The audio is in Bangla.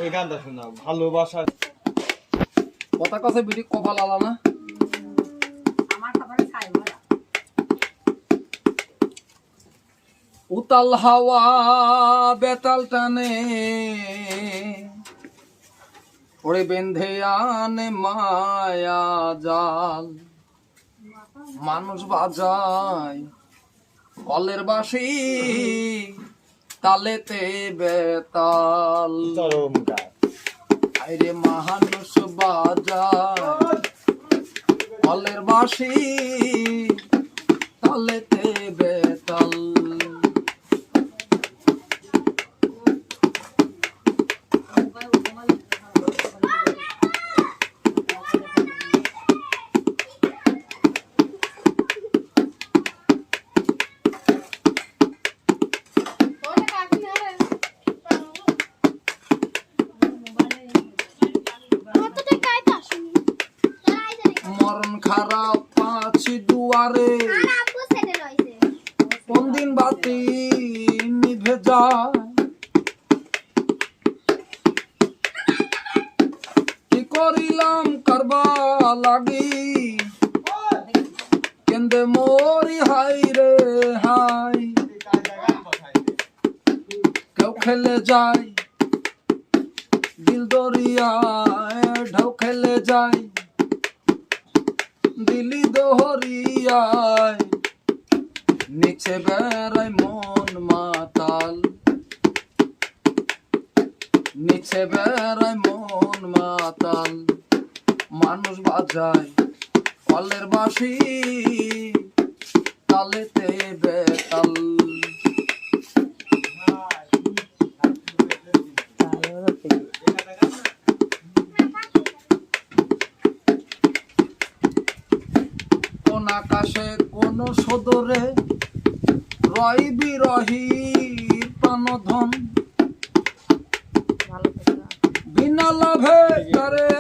এই গানটা শোনা ভালোবাসা কথা কথা বিটি কপাল আলা না উতাল হাওয়া বেতাল টানে ওরে বেঁধে আনে মায়া জাল মানুষ বাজায় কলের বাঁশি তালেতে বেতাল চরম গান আইরে মানুষ বাজায় কলের বাঁশি তালেতে বেতাল মরণ খারাপ পাছি দুয়ারে কোন দিন বাতি নিভে যায় কি করিলাম করবা লাগি কেন্দে মরি হাই রে হাই কেউ খেলে যায় দিল দরিয়ায় ঢেউ খেলে যায় দিলি দোহরিয়ায় নিচে বেড়ায় মন মাতাল নিচে বেড়ায় মন মাতাল মানুষ বাজায় কলের বাঁশি তালেতে বেতাল কোন আকাশে কোন সদরে রয় বিরহী প্রাণধন বিনা লাভে করে